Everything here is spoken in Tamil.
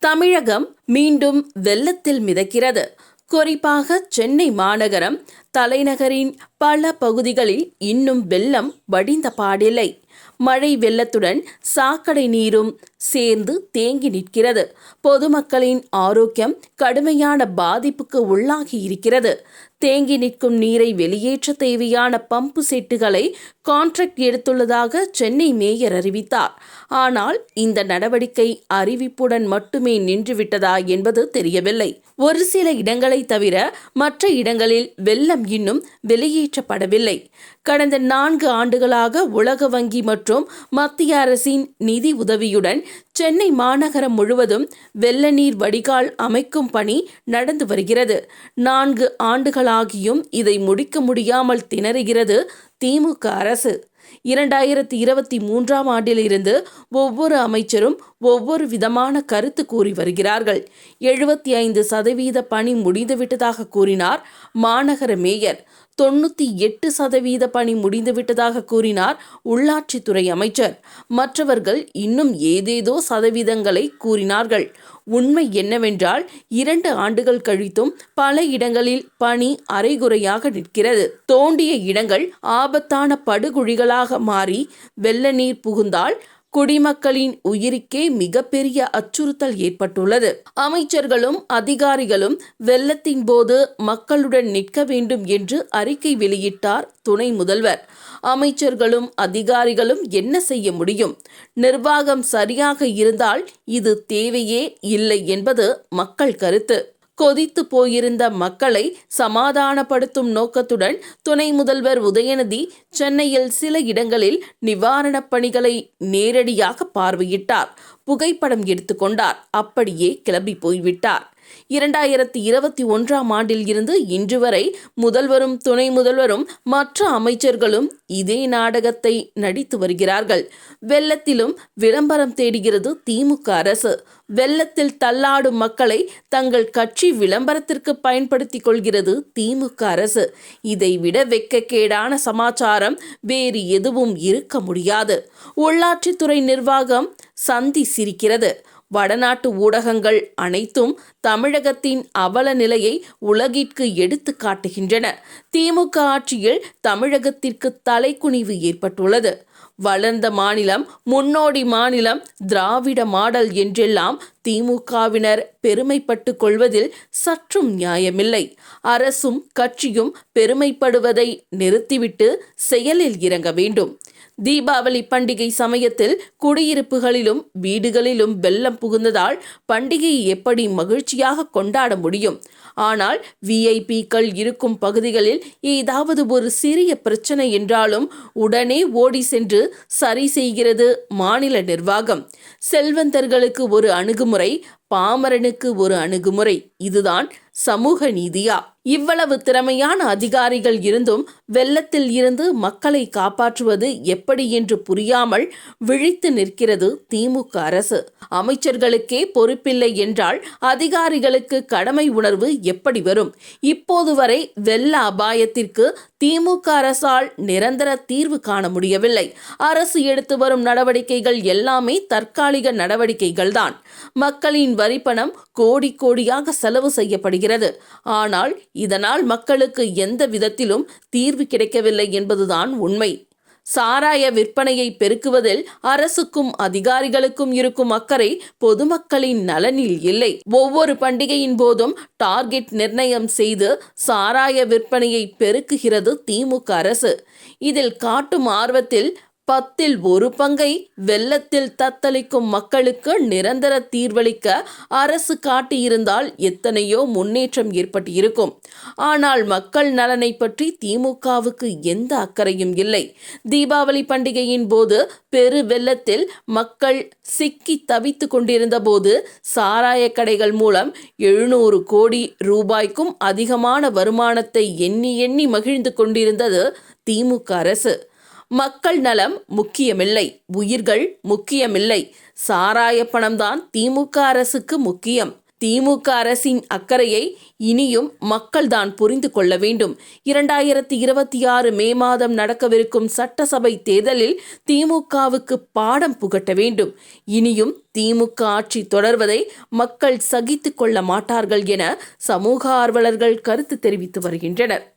தமிழகம் மீண்டும் வெள்ளத்தில் மிதக்கிறது. குறிப்பாக சென்னை மாநகரம் தலைநகரின் பல பகுதிகளில் இன்னும் வெள்ளம் வடிந்த பாடில்லை. மழை வெள்ளத்துடன் சாக்கடை நீரும் சேர்ந்து தேங்கி நிற்கிறது. பொதுமக்களின் ஆரோக்கியம் கடுமையான பாதிப்புக்கு உள்ளாகி இருக்கிறது. தேங்கி நிற்கும் நீரை வெளியேற்ற தேவையான பம்பு செட்டுகளை கான்ட்ராக்ட் எடுத்துள்ளதாக சென்னை மேயர் அறிவித்தார். ஆனால் இந்த நடவடிக்கை அறிவிப்புடன் மட்டுமே நின்றுவிட்டதா என்பது தெரியவில்லை. ஒரு சில இடங்களை தவிர மற்ற இடங்களில் வெள்ளம் இன்னும் வெளியேற்றப்படவில்லை. கடந்த 4 ஆண்டுகளாக உலக வங்கி மற்றும் மத்திய அரசின் நிதி உதவியுடன் சென்னை மாநகரம் முழுவதும் வெள்ள நீர் வடிகால் அமைக்கும் பணி நடந்து வருகிறது. 4 ஆண்டுகளாகியும் இதை முடிக்க முடியாமல் திணறுகிறது திமுக அரசு. 2023ஆம் ஆண்டிலிருந்து ஒவ்வொரு அமைச்சரும் ஒவ்வொரு விதமான கருத்து கூறி வருகிறார்கள். 75% பணி முடிந்துவிட்டதாக கூறினார் மாநகர மேயர். 98% பணி முடிந்துவிட்டதாக கூறினார் உள்ளாட்சித்துறை அமைச்சர். மற்றவர்கள் இன்னும் ஏதேதோ சதவீதங்களை கூறினார்கள். உண்மை என்னவென்றால் 2 ஆண்டுகள் கழித்தும் பல இடங்களில் பணி அரைகுறையாக நிற்கிறது. தோண்டிய இடங்கள் ஆபத்தான படுகுழிகளாக மாறி வெள்ள நீர் புகுந்தால் குடிமக்களின் உயிருக்கே மிகப்பெரிய அச்சுறுத்தல் ஏற்பட்டுள்ளது. அமைச்சர்களும் அதிகாரிகளும் வெள்ளத்தின் போது மக்களுடன் நிற்க வேண்டும் என்று அறிக்கை வெளியிட்டார் துணை முதல்வர். அமைச்சர்களும் அதிகாரிகளும் என்ன செய்ய முடியும்? நிர்வாகம் சரியாக இருந்தால் இது தேவையே இல்லை என்பது மக்கள் கருத்து. கொதித்து போயிருந்த மக்களை சமாதானப்படுத்தும் நோக்கத்துடன் துணை முதல்வர் உதயநிதி சென்னையில் சில இடங்களில் நிவாரணப் பணிகளை நேரடியாக பார்வையிட்டார். புகைப்படம் எடுத்துக்கொண்டார். அப்படியே கிளம்பி போய்விட்டார். 2021ஆம் ஆண்டில் இருந்து இன்று வரை முதல்வரும் துணை முதல்வரும் மற்ற அமைச்சர்களும் இதே நாடகத்தை நடித்து வருகிறார்கள். வெள்ளத்திலும் விளம்பரம் தேடுகிறது திமுக அரசு. வெள்ளத்தில் தள்ளாடும் மக்களை தங்கள் கட்சி விளம்பரத்திற்கு பயன்படுத்திக் கொள்கிறது திமுக அரசு. இதைவிட வெட்கக்கேடான சமாச்சாரம் வேறு எதுவும் இருக்க முடியாது. உள்ளாட்சித்துறை நிர்வாகம் சந்தி சிரிக்கிறது. வடநாட்டு ஊடகங்கள் அனைத்தும் தமிழகத்தின் அவல நிலையை உலகிற்கு எடுத்து காட்டுகின்றன. திமுக ஆட்சியில் தமிழகத்திற்கு தலைக்குனிவு ஏற்பட்டுள்ளது. வளர்ந்த மாநிலம், முன்னோடி மாநிலம், திராவிட மாடல் என்றெல்லாம் திமுகவினர் பெருமைப்பட்டு கொள்வதில் சற்றும் நியாயமில்லை. அரசும் கட்சியும் பெருமைப்படுவதை நிறுத்திவிட்டு செயலில் இறங்க வேண்டும். தீபாவளி பண்டிகை சமயத்தில் குடியிருப்புகளிலும் வீடுகளிலும் வெள்ளம் புகுந்ததால் பண்டிகையை எப்படி மகிழ்ச்சியாக கொண்டாட முடியும்? ஆனால் விஐபிக்கள் இருக்கும் பகுதிகளில் ஏதாவது ஒரு சிறிய பிரச்சனை என்றாலும் உடனே ஓடி சென்று சரி செய்கிறது மாநில நிர்வாகம். செல்வந்தர்களுக்கு ஒரு அணுகுமுறை, பாமரனுக்கு ஒரு அணுகுமுறை. இதுதான் சமூக நீதியா? இவ்வளவு திறமையான அதிகாரிகள் இருந்தும் வெள்ளத்தில் இருந்து மக்களை காப்பாற்றுவது எப்படி என்று புரியாமல் விழித்து நிற்கிறது திமுக அரசு. அமைச்சர்களுக்கே பொறுப்பில்லை என்றால் அதிகாரிகளுக்கு கடமை உணர்வு எப்படி வரும்? இப்போது வரை வெள்ள அபாயத்திற்கு திமுக அரசால் நிரந்தர தீர்வு காண முடியவில்லை. அரசு எடுத்து வரும் நடவடிக்கைகள் எல்லாமே தற்காலிக நடவடிக்கைகள்தான். மக்களின் வரிப்பணம் கோடி கோடியாக செலவு செய்யப்படுகிறது. ஆனால் இதனால் மக்களுக்கு எந்த விதத்திலும் தீர்வு கிடைக்கவில்லை என்பதுதான் உண்மை. சாராய விற்பனையை பெருக்குவதில் அரசுக்கும் அதிகாரிகளுக்கும் இருக்கும் அக்கறை பொதுமக்களின் நலனில் இல்லை. ஒவ்வொரு பண்டிகையின் போதும் டார்கெட் நிர்ணயம் செய்து சாராய விற்பனையை பெருக்குகிறது திமுக அரசு. இதில் காட்டும் ஆர்வத்தில் 10ல் 1 பங்கை வெள்ளத்தில் தத்தளிக்கும் மக்களுக்கு நிரந்தர தீர்வளிக்க அரசு காட்டியிருந்தால் எத்தனையோ முன்னேற்றம் ஏற்பட்டிருக்கும். ஆனால் மக்கள் நலனை பற்றி திமுகவுக்கு எந்த அக்கறையும் இல்லை. தீபாவளி பண்டிகையின் போது பெரு வெள்ளத்தில் மக்கள் சிக்கி தவித்து கொண்டிருந்த போது சாராய கடைகள் மூலம் 700 கோடி ரூபாய்க்கும் அதிகமான வருமானத்தை எண்ணி எண்ணி மகிழ்ந்து கொண்டிருந்தது திமுக அரசு. மக்கள் நலம் முக்கியமில்லை, உயிர்கள் முக்கியமில்லை. சாராய பணம்தான் திமுக அரசுக்கு முக்கியம். திமுக அரசின் அக்கறையை இனியும் மக்கள்தான் புரிந்து கொள்ள வேண்டும். 2026 மே மாதம் நடக்கவிருக்கும் சட்டசபை தேர்தலில் திமுகவுக்கு பாடம் புகட்ட வேண்டும். இனியும் திமுக ஆட்சி தொடர்வதை மக்கள் சகித்துக் கொள்ள மாட்டார்கள் என சமூக ஆர்வலர்கள் கருத்து தெரிவித்து வருகின்றனர்.